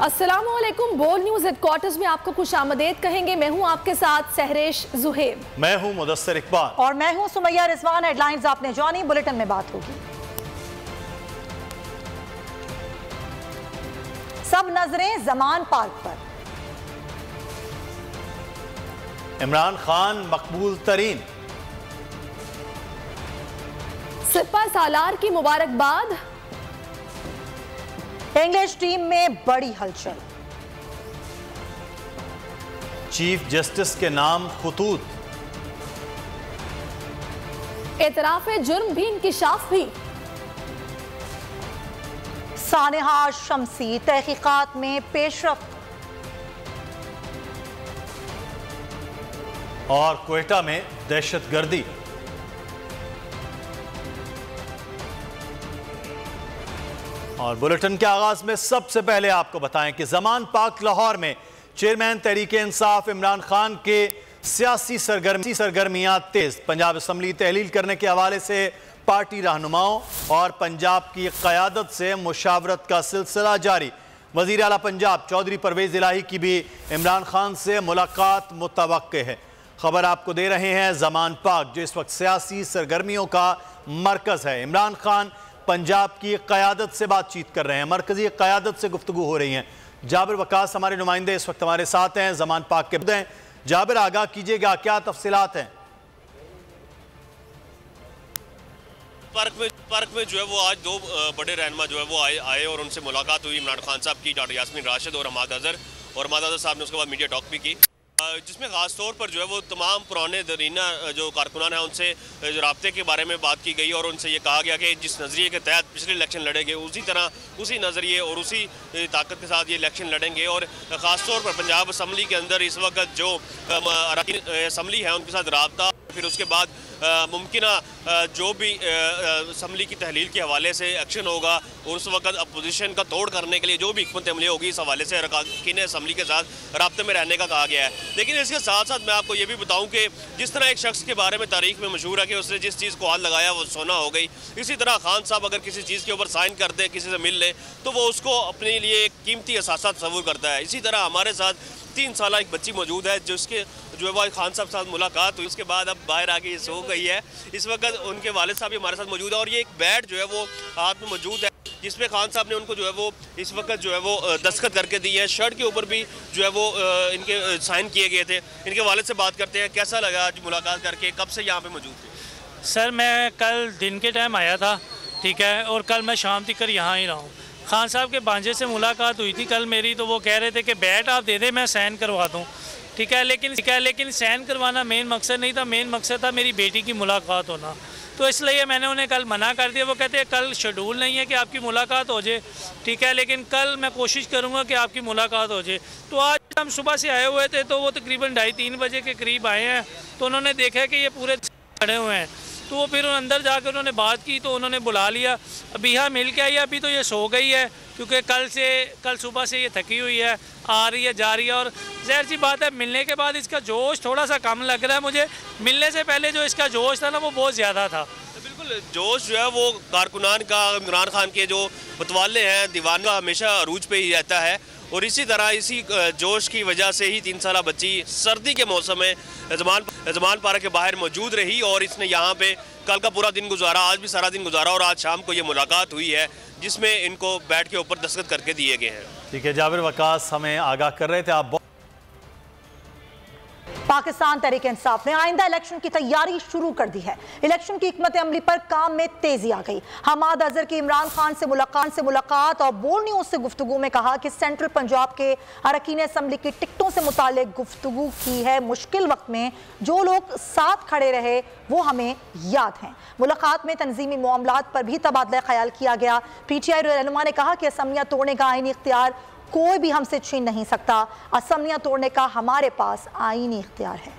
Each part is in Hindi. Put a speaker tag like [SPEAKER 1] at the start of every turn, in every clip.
[SPEAKER 1] अस्सलामुअलैकुम। बोल न्यूज हेडक्वार्टर्स में आपको खुश आमदेद कहेंगे। मैं हूं आपके साथ सहरेश जुहेब।
[SPEAKER 2] मैं हूं मुदस्सिर इकबाल
[SPEAKER 3] और मैं हूं सुमैया रिजवान। हेडलाइंस आपने जानी, बुलेटिन में बात होगी। सब नजरें जमान पार्क पर।
[SPEAKER 2] इमरान खान मकबूल तरीन।
[SPEAKER 1] सिपा सालार की मुबारकबाद।
[SPEAKER 3] इंग्लिश टीम में बड़ी हलचल।
[SPEAKER 2] चीफ जस्टिस के नाम खुतूत।
[SPEAKER 1] एतराफ़े जुर्म भी इंकिशाफ भी।
[SPEAKER 3] सानेहा शम्सी तहकीकात में पेशरफ्त।
[SPEAKER 2] और क्वेटा में दहशतगर्दी। और बुलेटिन के आगाज में सबसे पहले आपको बताएं कि जमान पार्क लाहौर में चेयरमैन तहरीक इंसाफ इमरान खान के सियासी सरगर्मियां तेज। पंजाब असम्बली तहलील करने के हवाले से पार्टी रहनुमाओं और पंजाब की क़यादत से मुशावरत का सिलसिला जारी। वज़ीर आला पंजाब चौधरी परवेज इलाही की भी इमरान खान से मुलाकात मुतवक्के है। खबर आपको दे रहे हैं जमान पार्क जो इस वक्त सियासी सरगर्मियों का मरकज है। इमरान खान पंजाब की क़यादत से बातचीत कर रहे हैं, मरकजी क़यादत से गुफ्तगू हो रही हैं। जाबिर वकास हमारे नुमाइंदे इस वक्त हमारे साथ हैं, जमान पाक के हैं। जाबिर, आगाह कीजिएगा, क्या तफसीलात हैं?
[SPEAKER 4] पार्क में जो है वो आज दो बड़े रहनुमा जो है वो आए और उनसे मुलाकात हुई। इमरान खान साहब की, डॉक्टर यास्मीन राशिद और हमाद अजहर साहब ने उसके बाद मीडिया टॉक भी की, जिसमें ख़ास तौर पर जो है वो तमाम पुराने दरीना जो कारकुनान हैं उनसे राब्ते के बारे में बात की गई और उनसे ये कहा गया कि जिस नज़रिए के तहत पिछले इलेक्शन लड़ेंगे उसी तरह, उसी नज़रिए और उसी ताकत के साथ ये इलेक्शन लड़ेंगे। और ख़ास तौर पर पंजाब असम्बली के अंदर इस वक्त जो असम्बली है उनके साथ राब्ता, फिर उसके बाद मुमकिन जो भी असम्बली की तहलील के हवाले से एक्शन होगा और उस वक्त अपोजिशन का तोड़ करने के लिए जो भी हिकमत अमली होगी इस हवाले से अरकान असम्बली के साथ राब्ते में रहने का कहा गया है। लेकिन इसके साथ साथ मैं आपको ये भी बताऊं कि जिस तरह एक शख्स के बारे में तारीख में मशहूर है कि उसने जिस चीज़ को हाथ लगाया वो सोना हो गई, इसी तरह खान साहब अगर किसी चीज़ के ऊपर साइन कर दे, किसी से मिल ले, तो वो उसको अपने लिए एक कीमती असासा तस्वुर करता है। इसी तरह हमारे साथ 3 साल एक बच्ची मौजूद है जिसके जो है वो खान साहब साथ मुलाकात हुई, उसके बाद अब बाहर आके सो गई है। इस वक्त उनके वालिद साहब भी हमारे साथ मौजूद है और ये एक बैट जो है वो हाथ में मौजूद है जिसमें खान साहब ने उनको जो है वो इस वक्त जो है वो दस्तखत करके दी है। शर्ट के ऊपर भी जो है वो इनके साइन किए गए थे। इनके वालिद से बात करते हैं, कैसा लगा आज मुलाकात करके, कब से यहाँ पे मौजूद थे?
[SPEAKER 5] सर मैं कल दिन के टाइम आया था, ठीक है, और कल मैं शाम तक यहाँ ही रहा हूँ। खान साहब के भांजे से मुलाकात हुई थी कल मेरी, तो वो कह रहे थे कि बैट आप दे दें मैं साइन करवा दूँ, ठीक है, लेकिन साइन करवाना मेन मकसद नहीं था। मेन मकसद था मेरी बेटी की मुलाकात होना, तो इसलिए मैंने उन्हें कल मना कर दिया। वो कहते हैं कल शेड्यूल नहीं है कि आपकी मुलाकात हो जाए, ठीक है, लेकिन कल मैं कोशिश करूँगा कि आपकी मुलाकात हो जाए। तो आज हम सुबह से आए हुए थे, तो वो तकरीबन 2:30-3 बजे के करीब आए हैं, तो उन्होंने देखा कि ये पूरे खड़े हुए हैं, तो वो फिर अंदर जाकर उन्होंने बात की, तो उन्होंने बुला लिया। अभी यहाँ मिल के आई, अभी तो ये सो गई है क्योंकि कल सुबह से ये थकी हुई है, आ रही है जा रही है। और ज़ाहिर सी बात है मिलने के बाद इसका जोश थोड़ा सा कम लग रहा है मुझे। मिलने से पहले जो इसका जोश था ना वो बहुत ज़्यादा था।
[SPEAKER 4] बिल्कुल, जोश जो है वो कारकुनान का, इमरान खान के जो मतवाले हैं, दीवान का हमेशा अरूज पे ही रहता है और इसी तरह इसी जोश की वजह से ही 3 साल बच्ची सर्दी के मौसम में जमान पार्क के बाहर मौजूद रही और इसने यहाँ पे कल का पूरा दिन गुजारा, आज भी सारा दिन गुजारा और आज शाम को ये मुलाकात हुई है जिसमें इनको बैट के ऊपर दस्तखत करके दिए गए हैं।
[SPEAKER 2] ठीक है, जाबिर वकास हमें आगाह कर रहे थे। आप
[SPEAKER 3] पाकिस्तान तहरीक इंसाफ ने आइंदा इलेक्शन की तैयारी शुरू कर दी है। इलेक्शन की हिकमत अमली पर काम में तेजी आ गई। हमाद अजहर की इमरान खान से मुलाकात और बोल न्यूज से गुफ्तगू में कहा कि सेंट्रल पंजाब के अरकान असम्बली की टिकटों से मुतालिक गुफ्तगू की है। मुश्किल वक्त में जो लोग साथ खड़े रहे वो हमें याद हैं। मुलाकात में तंजीमी मामलात पर भी तबादला ख्याल किया गया। PTI रहनुमा ने कहा कि असम्बलियाँ तोड़ने का आईनी इख्तियार कोई भी हमसे छीन नहीं सकता। असम्बलियाँ तोड़ने का हमारे पास आईनी इख्तियार है।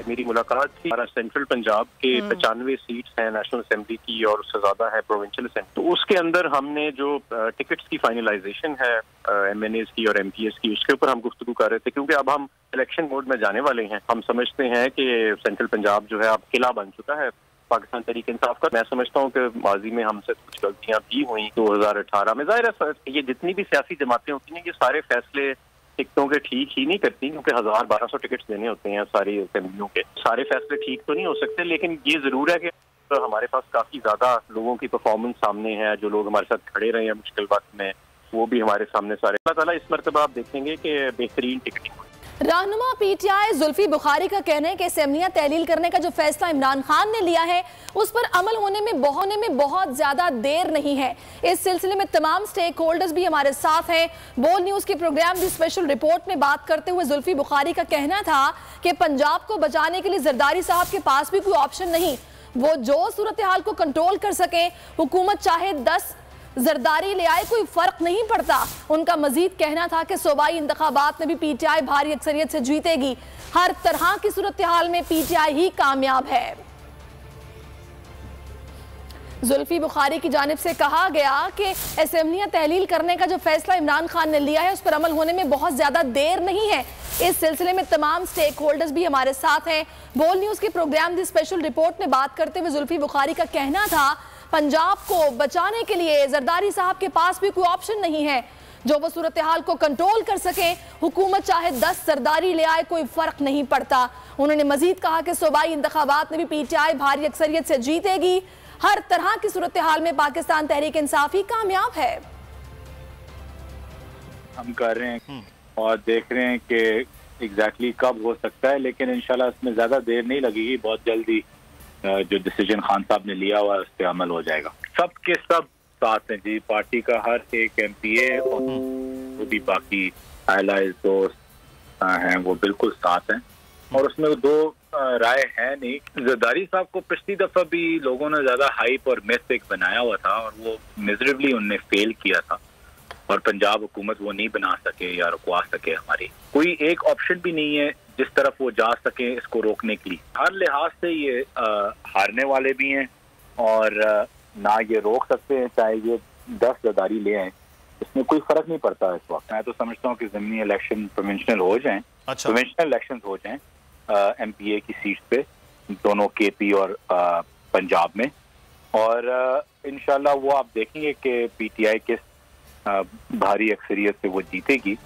[SPEAKER 6] मेरी मुलाकात थी, हमारा सेंट्रल पंजाब के 95 सीट्स हैं नेशनल असेंबली की और उससे ज्यादा है प्रोविंशियल असेंबली, तो उसके अंदर हमने जो टिकट्स की फाइनलाइजेशन है MNAs की और MPs की, उसके ऊपर हम गुफ्तगू कर रहे थे क्योंकि अब हम इलेक्शन मोड में जाने वाले हैं। हम समझते हैं कि सेंट्रल पंजाब जो है अब किला बन चुका है पाकिस्तान तहरीक इंसाफ का। मैं समझता हूँ कि माजी में हमसे कुछ गलतियां भी हुई 2018 में। जाहिर है ये जितनी भी सियासी जमातें होती हैं ये सारे फैसले टिकटों के ठीक ही नहीं करती, क्योंकि 1000-1200 टिकट्स देने होते हैं सारी असेंबलियों के। सारे फैसले ठीक तो नहीं हो सकते, लेकिन ये जरूर है कि तो हमारे पास काफी ज्यादा लोगों की परफॉर्मेंस सामने है, जो लोग हमारे साथ खड़े रहे हैं मुश्किल वक्त में, वो भी हमारे सामने सारे। अल्लाह ताला इस मरतबा आप देखेंगे कि बेहतरीन टिकटिंग।
[SPEAKER 1] रहनुमा पीटीआई जुल्फी बुखारी का कहना है कि असेंबलियां तहलील करने का जो फैसला इमरान खान ने लिया है उस पर अमल होने में बहुत ज्यादा देर नहीं है। इस सिलसिले में तमाम स्टेक होल्डर्स भी हमारे साथ हैं। बोल न्यूज के प्रोग्राम दी स्पेशल रिपोर्ट में बात करते हुए जुल्फी बुखारी का कहना था कि पंजाब को बचाने के लिए जरदारी साहब के पास भी कोई ऑप्शन नहीं, वो जो सूरत हाल को कंट्रोल कर सके, हुकूमत चाहे 10 जरदारी ले आए कोई फर्क नहीं पड़ता। उनका मजीद कहना था कि सूबाई इंतखाबात में भी पीटीआई भारी अक्सरियत से जीतेगी, हर तरह की सूरत हाल में पीटीआई ही कामयाब है। जुल्फी बुखारी की जानिब से कहा गया कि असेंबलियां तहलील करने का जो फैसला इमरान खान ने लिया है उस पर अमल होने में बहुत ज्यादा देर नहीं है। इस सिलसिले में तमाम स्टेक होल्डर्स भी हमारे साथ हैं। बोल न्यूज के प्रोग्राम दी स्पेशल रिपोर्ट में बात करते हुए जुल्फी बुखारी का कहना था पंजाब को बचाने के लिए जरदारी साहब के पास भी कोई ऑप्शन नहीं है, जो वो सूरत हाल को कंट्रोल कर सके, हुकूमत चाहे 10 जरदारी ले आए कोई फर्क नहीं पड़ता। उन्होंने मजीद कहा कि सूबाई इंतखाबात में भी पीटीआई भारी अक्सरियत से जीतेगी, हर तरह की सूरत हाल में पाकिस्तान तहरीक इंसाफ ही कामयाब है।
[SPEAKER 7] हम कर रहे हैं और देख रहे हैं कि एग्जैक्टली कब हो सकता है, लेकिन इंशाल्लाह इसमें ज्यादा देर नहीं लगेगी। बहुत जल्दी जो डिसीजन खान साहब ने लिया हुआ है उस पर अमल हो जाएगा। सब के सब साथ हैं जी, पार्टी का हर एक एमपीए और वो भी बाकी allies दोस्त हैं वो बिल्कुल साथ हैं, और उसमें दो राय है नहीं। जरदारी साहब को पिछली दफा भी लोगों ने ज्यादा हाइप और मिथ एक बनाया हुआ था और वो मिजरेबली उनने फेल किया था, और पंजाब हुकूमत वो नहीं बना सके या रुकवा सके। हमारी कोई एक ऑप्शन भी नहीं है जिस तरफ वो जा सके इसको रोकने के लिए। हर लिहाज से ये हारने वाले भी हैं और ना ये रोक सकते हैं, चाहे ये 10 जरदारी ले आए, इसमें कोई फर्क नहीं पड़ता इस वक्त। मैं तो समझता हूँ कि ज़मीनी इलेक्शन प्रोविंशियल हो जाएं, प्रोविंशियल इलेक्शन हो जाएं एमपीए की सीट पे, दोनों केपी और पंजाब में, और इंशाल्लाह वो आप देखेंगे कि पीटीआई किस भारी अक्सरियत से वो जीतेगी।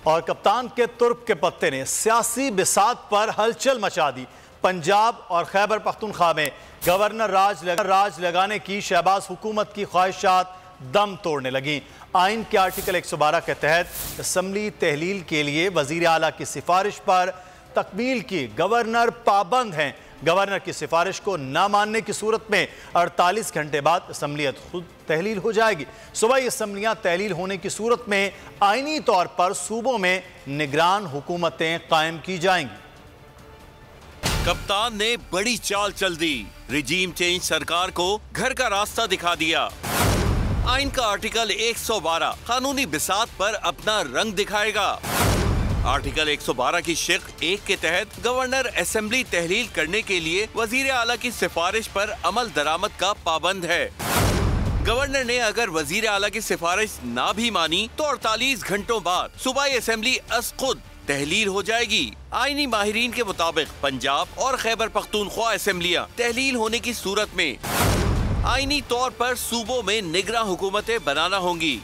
[SPEAKER 2] और कप्तान के तुर्क के पत्ते ने सियासी बिसात पर हलचल मचा दी। पंजाब और खैबर पख्तूनख्वा में गवर्नर राज लगाने की शहबाज हुकूमत की ख्वाहिशात दम तोड़ने लगी। आइन के आर्टिकल 112 के तहत असम्बली तहलील के लिए वजीर आला की सिफारिश पर तकमील की गवर्नर पाबंद हैं। गवर्नर की सिफारिश को न मानने की सूरत में 48 घंटे बाद असम्बलियत खुद तहलील हो जाएगी। सूबाई असम्बलियां तहलील होने की सूरत में आईनी तौर पर सूबों में निगरान हुकूमतें कायम की जाएंगी।
[SPEAKER 8] कप्तान ने बड़ी चाल चल दी, रिजीम चेंज सरकार को घर का रास्ता दिखा दिया। आइन का आर्टिकल 112 कानूनी बिसात पर अपना रंग दिखाएगा। आर्टिकल 112 की शिक 1 के तहत गवर्नर असेंबली तहलील करने के लिए वजीर आला की सिफारिश पर अमल दरामद का पाबंद है। गवर्नर ने अगर वजीर आला की सिफारिश ना भी मानी तो 48 घंटों बाद सूबाई असेंबली अस खुद तहलील हो जाएगी। आईनी माहिरीन के मुताबिक पंजाब और खैबर पख्तूनख्वा असेंबलियां तहलील होने की सूरत में आईनी तौर पर सूबों में निगरान हुकूमतें बनाना होंगी।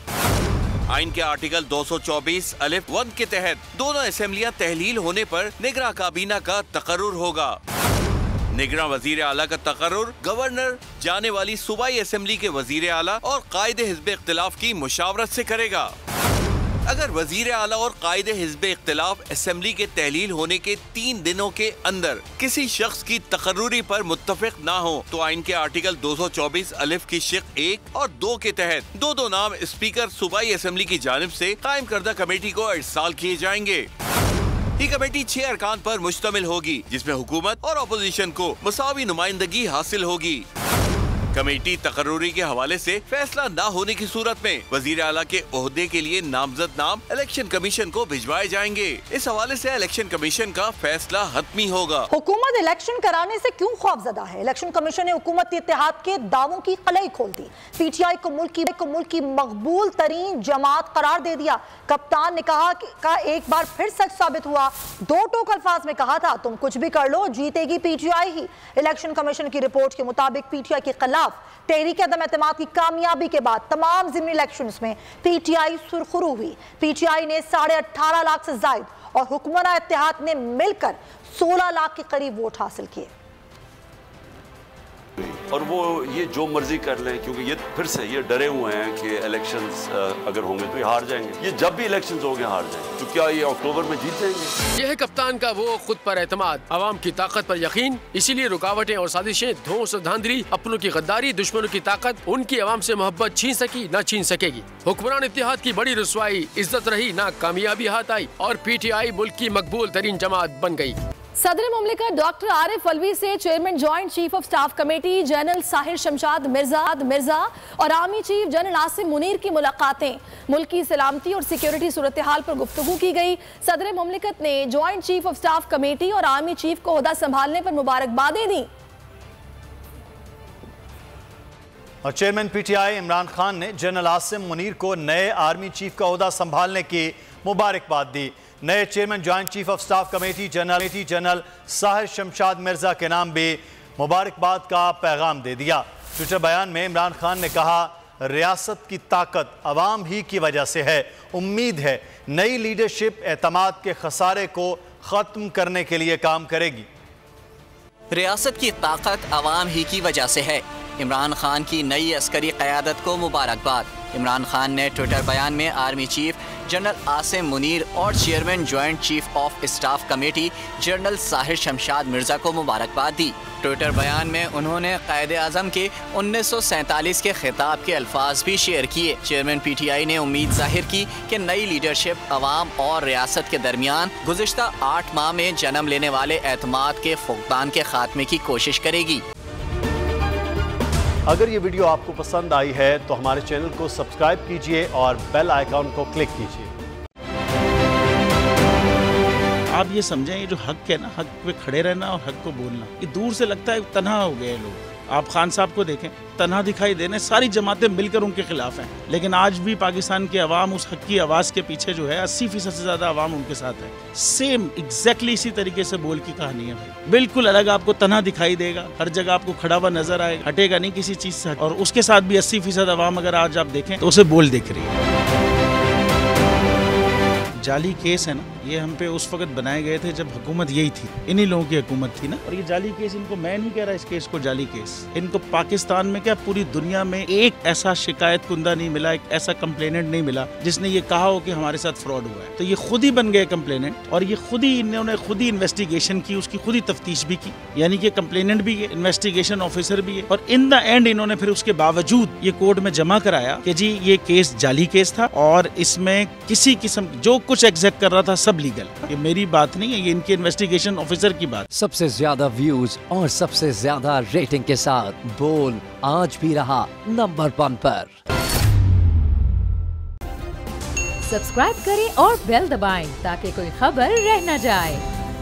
[SPEAKER 8] आइन के आर्टिकल 224 अलिफ 1 के तहत दोनों असेंबलियां तहलील होने पर निगरान काबीना का तकर्रुर होगा। निगरान वजीर आला का तकर्रुर गवर्नर जाने वाली सूबाई असेंबली के वजीर आला और कायदे हिज़्ब इख्तिलाफ की मुशावरत से करेगा। अगर वजीर आला और कायदे हिज़्ब इख्तिलाफ असेंबली के तहलील होने के 3 दिनों के अंदर किसी शख्स की तकर्रुरी पर मुत्तफिक ना हो तो आइन के आर्टिकल 224 अलिफ की शिक 1 और 2 के तहत दो नाम स्पीकर सूबाई असेंबली की जानिब से कायम करदा कमेटी को इरसाल किए जाएंगे। ये कमेटी 6 अरकान पर मुश्तमिल होगी, जिसमें हुकूमत और अपोजिशन को मुसावी नुमाइंदगी हासिल होगी। कमेटी तकर्रुरी के हवाले से फैसला न होने की सूरत में वजीर आला के ओहदे के लिए नामजद नाम इलेक्शन कमीशन को भिजवाए जाएंगे। इस हवाले से इलेक्शन कमीशन का फैसला हतमी होगा।
[SPEAKER 3] हुकूमत इलेक्शन कराने से क्यों खौफजदा है? इलेक्शन कमीशन ने हुकूमत इत्तेहाद के दावों की कलई खोल दी। पीटीआई को मुल्क की मकबूल तरीन जमात करार दे दिया। कप्तान ने कहा का एक बार फिर सच साबित हुआ। दो टोक अल्फाज में कहा था, तुम कुछ भी कर लो, जीतेगी पीटीआई ही। इलेक्शन कमीशन की रिपोर्ट के मुताबिक पीटीआई के खिलाफ तहरीक अदम एतमाद की कामयाबी के बाद तमाम ज़िमनी इलेक्शंस में पीटीआई सुरखरू हुई। पीटीआई ने 18.5 लाख से जायद और हुक्मरान इत्तेहाद ने मिलकर 16 लाख के करीब वोट हासिल किए।
[SPEAKER 9] और वो ये जो मर्जी कर लें, क्योंकि ये फिर से ये डरे हुए हैं कि इलेक्शंस अगर होंगे तो ये हार जाएंगे। ये जब भी इलेक्शंस होंगे हार जाएंगे, तो क्या ये अक्टूबर में जीत जाएंगे?
[SPEAKER 10] यह है कप्तान का वो खुद पर एतमाद, आवाम की ताकत पर यकीन। इसीलिए रुकावटें और साजिशें, धौंस और धांधली, अपनों की गद्दारी, दुश्मनों की ताकत उनकी आवाम से मोहब्बत छीन सकी न छीन सकेगी। हुक्मरान इत्तेहाद की बड़ी रुसवाई इज्जत रही ना कामयाबी हाथ आई और पीटीआई मुल्क की मकबूल तरीन जमात बन गई।
[SPEAKER 1] सदर मुमलिकत डॉक्टर आरिफ अलवी से chairman joint chief of staff committee general Sahir Shamshad Mirza और army chief general Asim Munir की मुलाकातें। मुल्क की सलामती और सिक्योरिटी सूरत हाल पर गुफ्तगू की गई। सदर मुमलिकत ने joint chief of staff committee और आर्मी चीफ को ओहदा संभालने पर मुबारकबादें दी।
[SPEAKER 2] और चेयरमैन पीटीआई इमरान खान ने जनरल आसिम मुनीर को नए आर्मी चीफ का ओहदा संभालने की मुबारकबाद दी। नए chairman joint chief of staff committee general Sahir Shamshad Mirza के नाम भी मुबारकबाद का पैगाम दे दिया। ट्विटर बयान में इमरान खान ने कहा, रियासत की ताकत अवाम ही की वजह से है। उम्मीद है नई लीडरशिप एतमाद के खसारे को ख़त्म करने के लिए काम करेगी।
[SPEAKER 11] रियासत की ताकत अवाम ही की वजह से है। इमरान खान की नई अस्करी क़यादत को मुबारकबाद। इमरान खान ने ट्विटर बयान में army chief general Asim Munir और chairman joint chief of staff committee general Sahir Shamshad Mirza को मुबारकबाद दी। ट्विटर बयान में उन्होंने कायद-ए-आज़म के 1947 के खिताब के अल्फाज भी शेयर किए। चेयरमैन पीटीआई ने उम्मीद जाहिर की कि नई लीडरशिप अवाम और रियासत के दरमियान गुज़िश्ता 8 माह में जन्म लेने वाले एतमाद के फुक़दान के खात्मे की कोशिश करेगी।
[SPEAKER 2] अगर ये वीडियो आपको पसंद आई है तो हमारे चैनल को सब्सक्राइब कीजिए और बेल आइकॉन को क्लिक कीजिए।
[SPEAKER 12] आप ये समझें, ये जो हक है ना, हक पे खड़े रहना और हक को बोलना, ये दूर से लगता है तन्हा हो गए लोग। आप खान साहब को देखें, तन्हा दिखाई देने, सारी जमातें मिलकर उनके खिलाफ हैं, लेकिन आज भी पाकिस्तान की आवाम उस हक की आवाज़ के पीछे जो है 80% से ज़्यादा आवाम उनके साथ है। सेम एग्जैक्टली इसी तरीके से बोल की कहानी है भाई। बिल्कुल अलग आपको तन्हा दिखाई देगा, हर जगह आपको खड़ा हुआ नजर आएगा, हटेगा नहीं किसी चीज़ से। और उसके साथ भी 80% आवाम अगर आज आप देखें तो उसे बोल दिख रही है। जाली केस है ना, ये हम पे उस वक्त बनाए गए थे जब हुकूमत यही थी, इन्हीं लोगों की हुकूमत थी ना। और ये जाली केस, इनको मैं नहीं कह रहा इस केस को जाली केस, इनको पाकिस्तान में क्या पूरी दुनिया में एक ऐसा शिकायत कुंदा नहीं मिला, एक ऐसा कंप्लेनेंट नहीं मिला जिसने ये कहा हो कि हमारे साथ फ्रॉड हुआ है। तो ये खुद ही बन गए कंप्लेनेंट और ये खुद ही इन्होंने खुद ही इन्वेस्टिगेशन की, उसकी खुद ही तफ्तीश भी की, यानी कि कंप्लेनेंट भी है, इन्वेस्टिगेशन ऑफिसर भी है। और इन द एंड इन्होंने फिर उसके बावजूद ये कोर्ट में जमा कराया कि जी ये केस जाली केस था और इसमें किसी किस्म जो कुछ एग्जैक्ट कर रहा था सब लीगल। ये मेरी बात नहीं है, ये इनके इन्वेस्टिगेशन ऑफिसर की बात।
[SPEAKER 13] सबसे ज्यादा व्यूज और सबसे ज्यादा रेटिंग के साथ बोल आज भी रहा नंबर 1 पर।
[SPEAKER 14] सब्सक्राइब करें और बेल दबाएं ताकि कोई खबर रह न जाए।